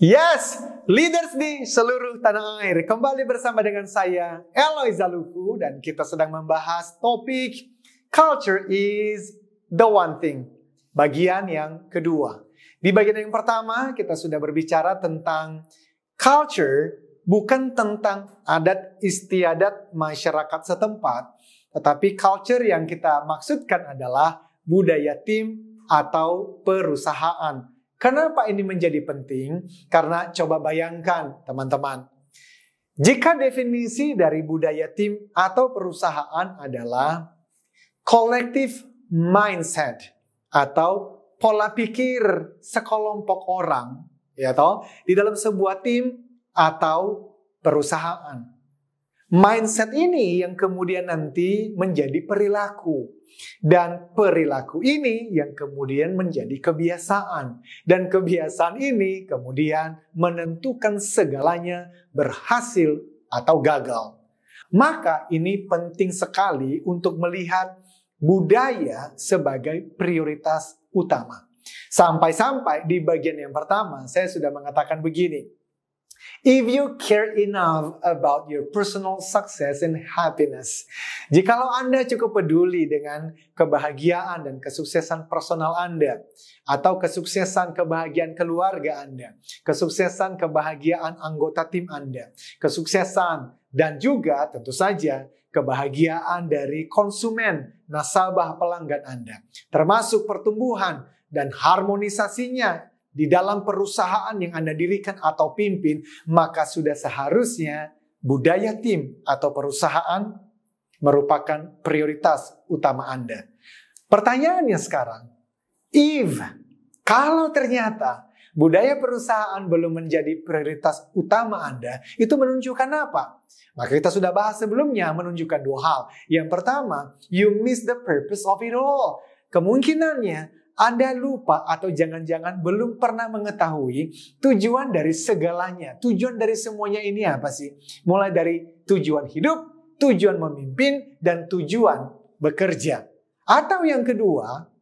Yes, leaders di seluruh tanah air. Kembali bersama dengan saya, Eloy Zaluku, dan kita sedang membahas topik Culture is the one thing. Bagian yang kedua. Di bagian yang pertama, kita sudah berbicara tentang culture, bukan tentang adat istiadat masyarakat setempat, tetapi culture yang kita maksudkan adalah budaya tim atau perusahaan. Kenapa ini menjadi penting? Karena coba bayangkan teman-teman. Jika definisi dari budaya tim atau perusahaan adalah collective mindset atau pola pikir sekelompok orang, ya toh, di dalam sebuah tim atau perusahaan. Mindset ini yang kemudian nanti menjadi perilaku. Dan perilaku ini yang kemudian menjadi kebiasaan. Dan kebiasaan ini kemudian menentukan segalanya berhasil atau gagal. Maka ini penting sekali untuk melihat budaya sebagai prioritas utama. Sampai-sampai di bagian yang pertama saya sudah mengatakan begini. If you care enough about your personal success and happiness, jikalau Anda cukup peduli dengan kebahagiaan dan kesuksesan personal Anda, atau kesuksesan kebahagiaan keluarga Anda, kesuksesan kebahagiaan anggota tim Anda, kesuksesan dan juga tentu saja kebahagiaan dari konsumen, nasabah pelanggan Anda, termasuk pertumbuhan dan harmonisasinya di dalam perusahaan yang Anda dirikan atau pimpin, maka sudah seharusnya budaya tim atau perusahaan merupakan prioritas utama Anda. Pertanyaannya sekarang, kalau ternyata budaya perusahaan belum menjadi prioritas utama Anda, itu menunjukkan apa? Maka kita sudah bahas sebelumnya, menunjukkan dua hal. Yang pertama, you miss the purpose of it all. Kemungkinannya Anda lupa atau jangan-jangan belum pernah mengetahui tujuan dari segalanya. Tujuan dari semuanya ini apa sih? Mulai dari tujuan hidup, tujuan memimpin, dan tujuan bekerja. Atau yang kedua,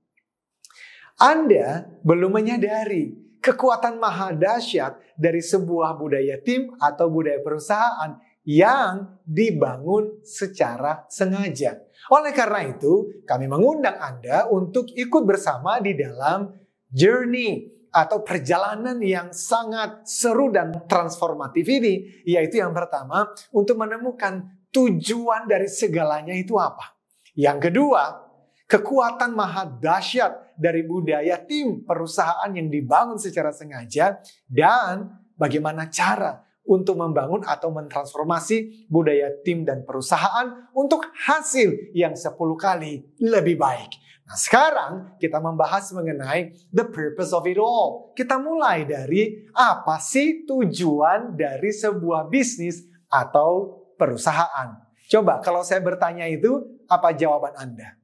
Anda belum menyadari kekuatan maha dahsyat dari sebuah budaya tim atau budaya perusahaan yang dibangun secara sengaja. Oleh karena itu, kami mengundang Anda untuk ikut bersama di dalam journey atau perjalanan yang sangat seru dan transformatif ini. Yaitu yang pertama, untuk menemukan tujuan dari segalanya itu apa. Yang kedua, kekuatan maha dahsyat dari budaya tim perusahaan yang dibangun secara sengaja. Dan bagaimana cara untuk membangun atau mentransformasi budaya tim dan perusahaan untuk hasil yang 10 kali lebih baik. Nah, sekarang kita membahas mengenai the purpose of it all. Kita mulai dari apa sih tujuan dari sebuah bisnis atau perusahaan. Coba kalau saya bertanya itu, apa jawaban Anda?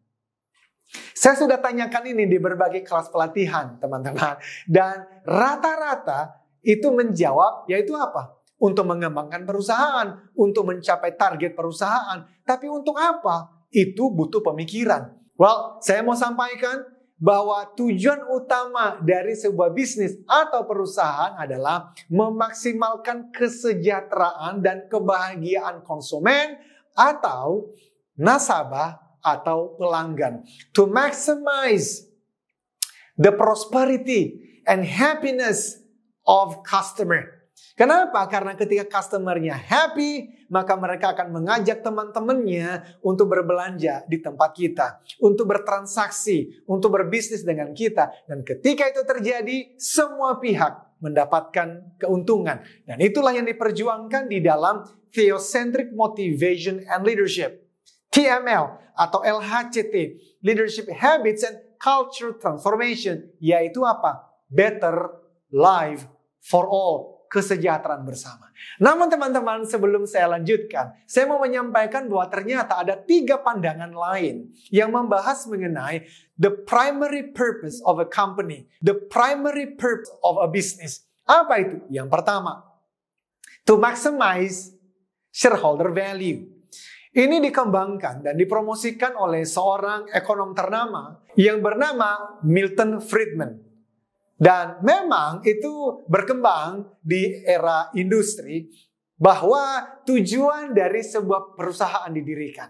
Saya sudah tanyakan ini di berbagai kelas pelatihan, teman-teman. Dan rata-rata itu menjawab, yaitu apa? Untuk mengembangkan perusahaan, untuk mencapai target perusahaan. Tapi untuk apa? Itu butuh pemikiran. Well, saya mau sampaikan bahwa tujuan utama dari sebuah bisnis atau perusahaan adalah memaksimalkan kesejahteraan dan kebahagiaan konsumen atau nasabah atau pelanggan. To maximize the prosperity and happiness of customer. Kenapa? Karena ketika customer-nya happy, maka mereka akan mengajak teman-temannya untuk berbelanja di tempat kita, untuk bertransaksi, untuk berbisnis dengan kita. Dan ketika itu terjadi, semua pihak mendapatkan keuntungan. Dan itulah yang diperjuangkan di dalam Theocentric Motivation and Leadership, TML atau LHCT, Leadership Habits and Culture Transformation, yaitu apa? Better Life for All. Kesejahteraan bersama. Namun teman-teman, sebelum saya lanjutkan, saya mau menyampaikan bahwa ternyata ada 3 pandangan lain yang membahas mengenai the primary purpose of a company, the primary purpose of a business. Apa itu? Yang pertama, to maximize shareholder value. Ini dikembangkan dan dipromosikan oleh seorang ekonom ternama yang bernama Milton Friedman. Dan memang itu berkembang di era industri bahwa tujuan dari sebuah perusahaan didirikan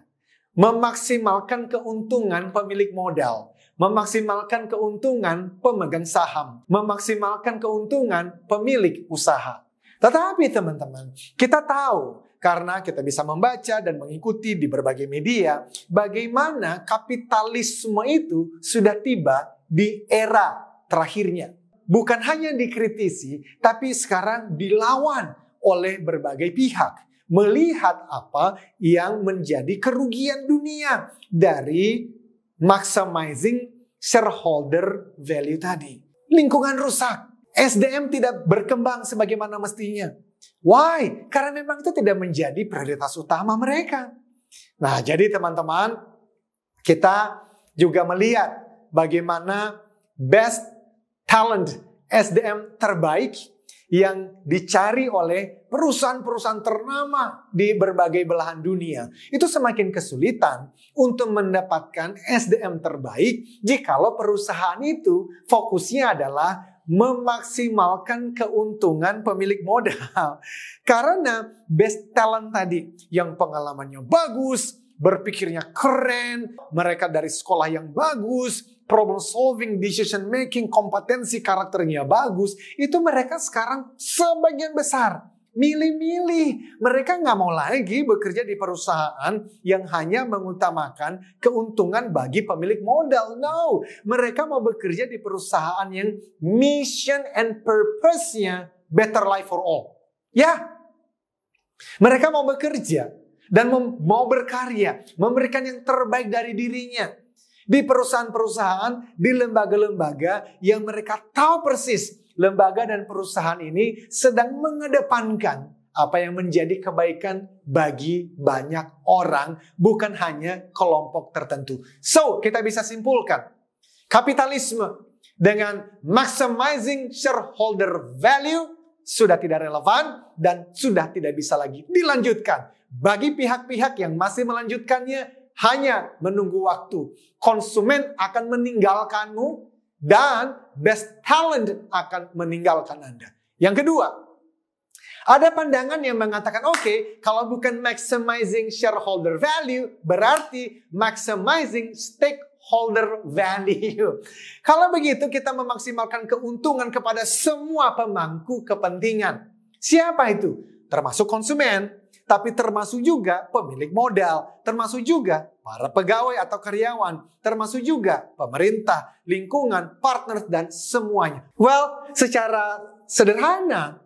memaksimalkan keuntungan pemilik modal, memaksimalkan keuntungan pemegang saham, memaksimalkan keuntungan pemilik usaha. Tetapi teman-teman, kita tahu karena kita bisa membaca dan mengikuti di berbagai media bagaimana kapitalisme itu sudah tiba di era terakhirnya. Bukan hanya dikritisi, tapi sekarang dilawan oleh berbagai pihak. Melihat apa yang menjadi kerugian dunia dari maximizing shareholder value tadi. Lingkungan rusak. SDM tidak berkembang sebagaimana mestinya. Why? Karena memang itu tidak menjadi prioritas utama mereka. Nah, jadi teman-teman, kita juga melihat bagaimana best talent SDM terbaik yang dicari oleh perusahaan-perusahaan ternama di berbagai belahan dunia. Itu semakin kesulitan untuk mendapatkan SDM terbaik jikalau perusahaan itu fokusnya adalah memaksimalkan keuntungan pemilik modal. Karena best talent tadi yang pengalamannya bagus, berpikirnya keren, mereka dari sekolah yang bagus, problem solving, decision making, kompetensi karakternya bagus, itu mereka sekarang sebagian besar milih-milih. Mereka nggak mau lagi bekerja di perusahaan yang hanya mengutamakan keuntungan bagi pemilik modal. No, mereka mau bekerja di perusahaan yang mission and purpose-nya better life for all. Ya, mereka mau bekerja dan mau berkarya, memberikan yang terbaik dari dirinya. Di perusahaan-perusahaan, di lembaga-lembaga yang mereka tahu persis lembaga dan perusahaan ini sedang mengedepankan apa yang menjadi kebaikan bagi banyak orang, bukan hanya kelompok tertentu. So, kita bisa simpulkan, kapitalisme dengan maximizing shareholder value sudah tidak relevan dan sudah tidak bisa lagi dilanjutkan. Bagi pihak-pihak yang masih melanjutkannya, hanya menunggu waktu. Konsumen akan meninggalkanmu dan best talent akan meninggalkan Anda. Yang kedua, ada pandangan yang mengatakan, oke, kalau bukan maximizing shareholder value, berarti maximizing stakeholder value. Kalau begitu, kita memaksimalkan keuntungan kepada semua pemangku kepentingan. Siapa itu? Termasuk konsumen. Tapi termasuk juga pemilik modal, termasuk juga para pegawai atau karyawan, termasuk juga pemerintah, lingkungan, partner, dan semuanya. Well, secara sederhana,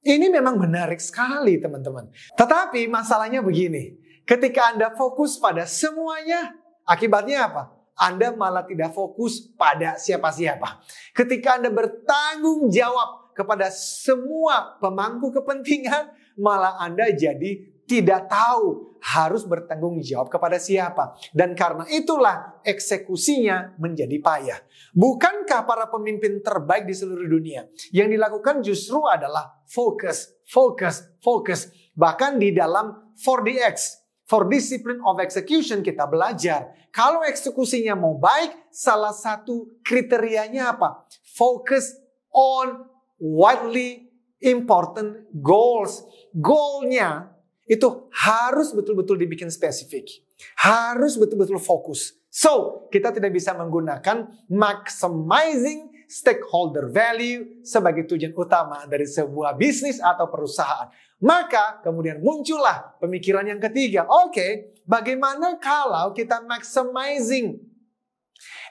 ini memang menarik sekali teman-teman. Tetapi masalahnya begini, ketika Anda fokus pada semuanya, akibatnya apa? Anda malah tidak fokus pada siapa-siapa. Ketika Anda bertanggung jawab kepada semua pemangku kepentingan, malah Anda jadi tidak tahu harus bertanggung jawab kepada siapa. Dan karena itulah eksekusinya menjadi payah. Bukankah para pemimpin terbaik di seluruh dunia yang dilakukan justru adalah fokus, fokus, fokus. Bahkan di dalam 4DX, 4 Discipline of Execution, kita belajar kalau eksekusinya mau baik, salah satu kriterianya apa? Focus on widely important goals. Goalnya itu harus betul-betul dibikin spesifik. Harus betul-betul fokus. So, kita tidak bisa menggunakan maximizing stakeholder value sebagai tujuan utama dari sebuah bisnis atau perusahaan. Maka kemudian muncullah pemikiran yang ketiga. Oke, bagaimana kalau kita maximizing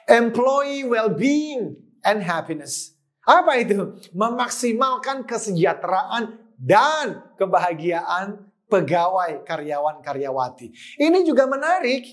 employee well-being and happiness? Apa itu? Memaksimalkan kesejahteraan dan kebahagiaan pegawai, karyawan, karyawati. Ini juga menarik,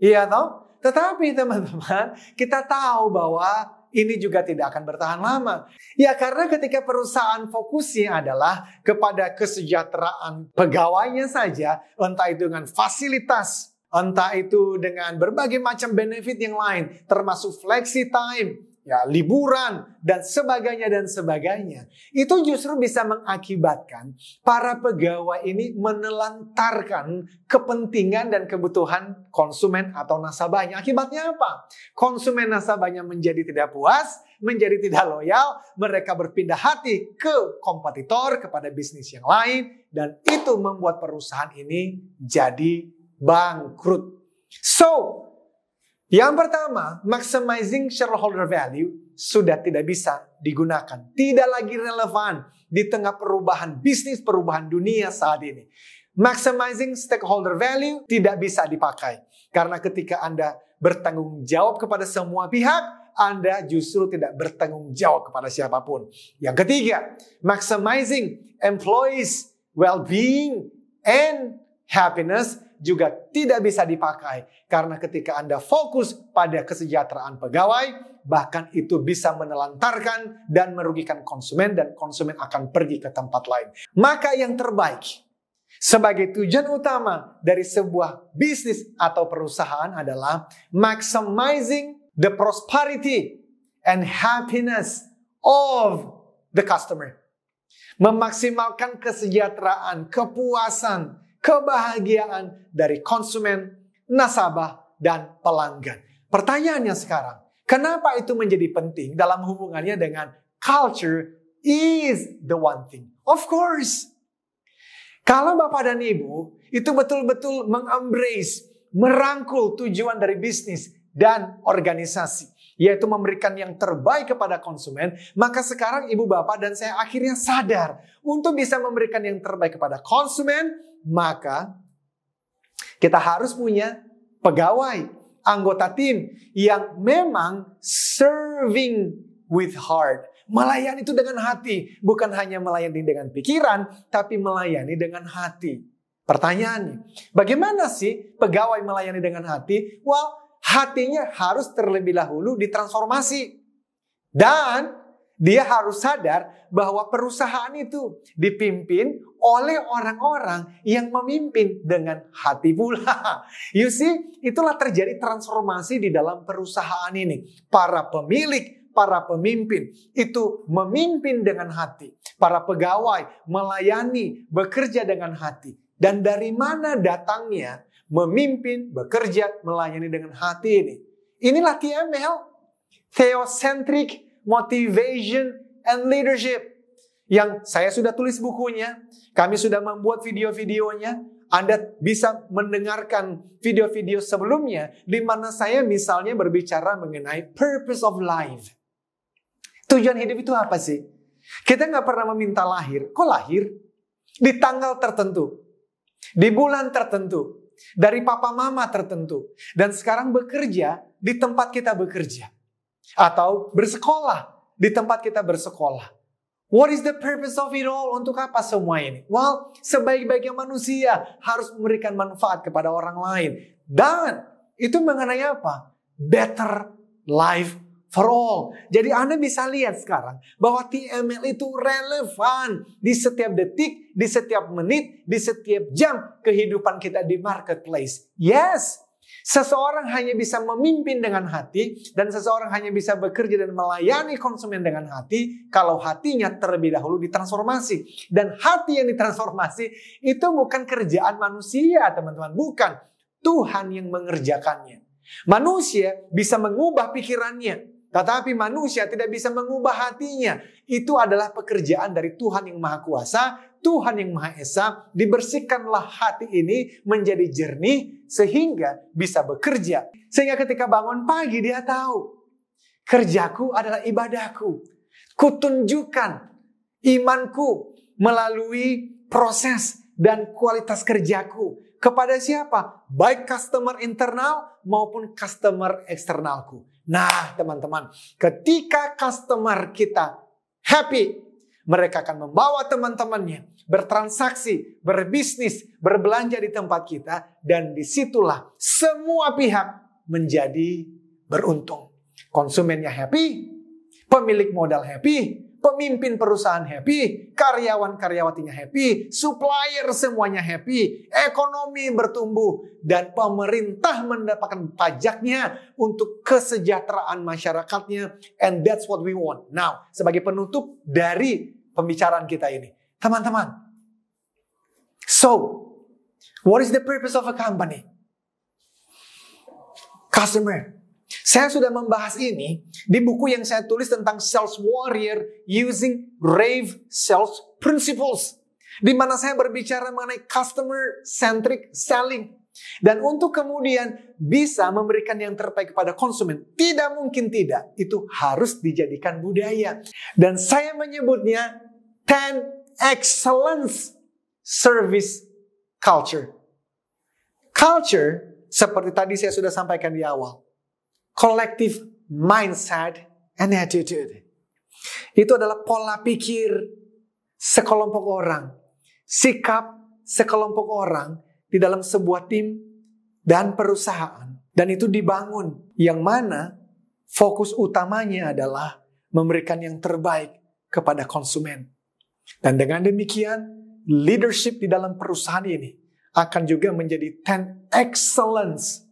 iya toh? Tetapi teman-teman, kita tahu bahwa ini juga tidak akan bertahan lama. Ya karena ketika perusahaan fokusnya adalah kepada kesejahteraan pegawainya saja, entah itu dengan fasilitas, entah itu dengan berbagai macam benefit yang lain, termasuk flexi time, ya, liburan, dan sebagainya. Itu justru bisa mengakibatkan para pegawai ini menelantarkan kepentingan dan kebutuhan konsumen atau nasabahnya. Akibatnya apa? Konsumen nasabahnya menjadi tidak puas, menjadi tidak loyal, mereka berpindah hati ke kompetitor, kepada bisnis yang lain, dan itu membuat perusahaan ini jadi bangkrut. So, yang pertama, maximizing shareholder value sudah tidak bisa digunakan. Tidak lagi relevan di tengah perubahan bisnis, perubahan dunia saat ini. Maximizing stakeholder value tidak bisa dipakai. Karena ketika Anda bertanggung jawab kepada semua pihak, Anda justru tidak bertanggung jawab kepada siapapun. Yang ketiga, maximizing employees well-being and happiness juga tidak bisa dipakai. Karena ketika Anda fokus pada kesejahteraan pegawai, bahkan itu bisa menelantarkan dan merugikan konsumen, dan konsumen akan pergi ke tempat lain. Maka yang terbaik sebagai tujuan utama dari sebuah bisnis atau perusahaan adalah maximizing the prosperity and happiness of the customer. Memaksimalkan kesejahteraan, kepuasan, kebahagiaan dari konsumen, nasabah, dan pelanggan. Pertanyaannya sekarang, kenapa itu menjadi penting dalam hubungannya dengan culture is the one thing? Of course, kalau Bapak dan Ibu itu betul-betul mengembrace, merangkul tujuan dari bisnis dan organisasi, yaitu memberikan yang terbaik kepada konsumen, maka sekarang Ibu Bapak dan saya akhirnya sadar untuk bisa memberikan yang terbaik kepada konsumen, maka kita harus punya pegawai, anggota tim yang memang serving with heart. Melayani itu dengan hati. Bukan hanya melayani dengan pikiran, tapi melayani dengan hati. Pertanyaannya, bagaimana sih pegawai melayani dengan hati? Well, hatinya harus terlebih dahulu ditransformasi. Dan dia harus sadar bahwa perusahaan itu dipimpin oleh orang-orang yang memimpin dengan hati pula. You see, itulah terjadi transformasi di dalam perusahaan ini. Para pemilik, para pemimpin itu memimpin dengan hati. Para pegawai melayani, bekerja dengan hati. Dan dari mana datangnya memimpin, bekerja, melayani dengan hati ini? Inilah TML, Theocentric Motivation and Leadership, yang saya sudah tulis bukunya, kami sudah membuat video-videonya. Anda bisa mendengarkan video-video sebelumnya di mana saya misalnya berbicara mengenai purpose of life. Tujuan hidup itu apa sih? Kita nggak pernah meminta lahir. Kok lahir? Di tanggal tertentu, di bulan tertentu, dari papa mama tertentu, dan sekarang bekerja di tempat kita bekerja. Atau bersekolah di tempat kita bersekolah. What is the purpose of it all? Untuk apa semua ini? Well, sebaik-baiknya manusia harus memberikan manfaat kepada orang lain. Dan itu mengenai apa? Better life for all. Jadi Anda bisa lihat sekarang bahwa TML itu relevan di setiap detik, di setiap menit, di setiap jam kehidupan kita di marketplace. Yes, seseorang hanya bisa memimpin dengan hati, dan seseorang hanya bisa bekerja dan melayani konsumen dengan hati kalau hatinya terlebih dahulu ditransformasi. Dan hati yang ditransformasi itu bukan kerjaan manusia, teman-teman. Bukan. Tuhan yang mengerjakannya. Manusia bisa mengubah pikirannya, tetapi manusia tidak bisa mengubah hatinya. Itu adalah pekerjaan dari Tuhan yang Maha Kuasa, Tuhan yang Maha Esa. Dibersihkanlah hati ini menjadi jernih sehingga bisa bekerja. Sehingga ketika bangun pagi dia tahu, kerjaku adalah ibadahku. Kutunjukkan imanku melalui proses dan kualitas kerjaku. Kepada siapa? Baik customer internal maupun customer eksternalku. Nah, teman-teman, ketika customer kita happy, mereka akan membawa teman-temannya bertransaksi, berbisnis, berbelanja di tempat kita, dan disitulah semua pihak menjadi beruntung. Konsumennya happy, pemilik modal happy, pemimpin perusahaan happy, karyawan-karyawatinya happy, supplier semuanya happy, ekonomi bertumbuh, dan pemerintah mendapatkan pajaknya untuk kesejahteraan masyarakatnya. And that's what we want. Now, sebagai penutup dari pembicaraan kita ini, teman-teman, so, what is the purpose of a company? Customer. Saya sudah membahas ini di buku yang saya tulis tentang Sales Warrior using Rave Sales Principles, di mana saya berbicara mengenai customer centric selling. Dan untuk kemudian bisa memberikan yang terbaik kepada konsumen, tidak mungkin tidak, itu harus dijadikan budaya. Dan saya menyebutnya 10 excellence service culture. Culture, seperti tadi saya sudah sampaikan di awal, collective mindset and attitude. Itu adalah pola pikir sekelompok orang, sikap sekelompok orang di dalam sebuah tim dan perusahaan. Dan itu dibangun, yang mana fokus utamanya adalah memberikan yang terbaik kepada konsumen. Dan dengan demikian, leadership di dalam perusahaan ini akan juga menjadi 10 excellence.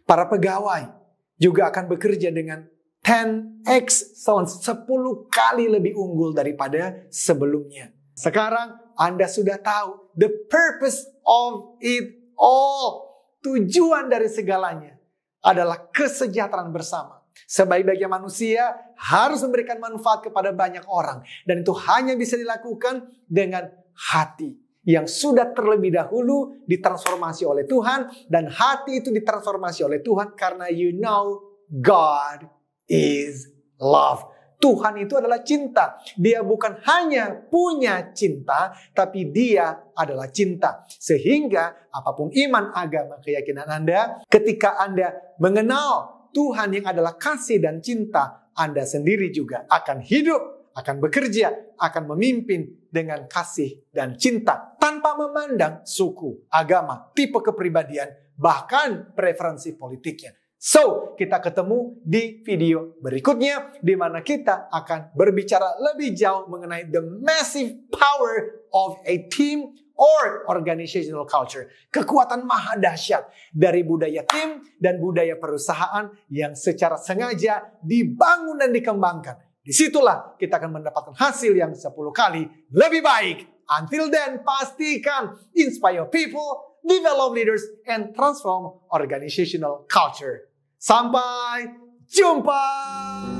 Para pegawai juga akan bekerja dengan 10 excellence, 10 kali lebih unggul daripada sebelumnya. Sekarang Anda sudah tahu the purpose of it all. Tujuan dari segalanya adalah kesejahteraan bersama. Sebaik-baiknya manusia harus memberikan manfaat kepada banyak orang. Dan itu hanya bisa dilakukan dengan hati yang sudah terlebih dahulu ditransformasi oleh Tuhan. Dan hati itu ditransformasi oleh Tuhan karena you know God is love. Tuhan itu adalah cinta. Dia bukan hanya punya cinta, tapi Dia adalah cinta. Sehingga apapun iman, agama, keyakinan Anda, ketika Anda mengenal Tuhan yang adalah kasih dan cinta, Anda sendiri juga akan hidup, akan bekerja, akan memimpin dengan kasih dan cinta, tanpa memandang suku, agama, tipe kepribadian, bahkan preferensi politiknya. So, kita ketemu di video berikutnya, di mana kita akan berbicara lebih jauh mengenai the massive power of a team or organizational culture. Kekuatan maha dahsyat dari budaya tim dan budaya perusahaan yang secara sengaja dibangun dan dikembangkan. Disitulah kita akan mendapatkan hasil yang 10 kali lebih baik. Until then, pastikan inspire people, develop leaders, and transform organizational culture. Sampai jumpa!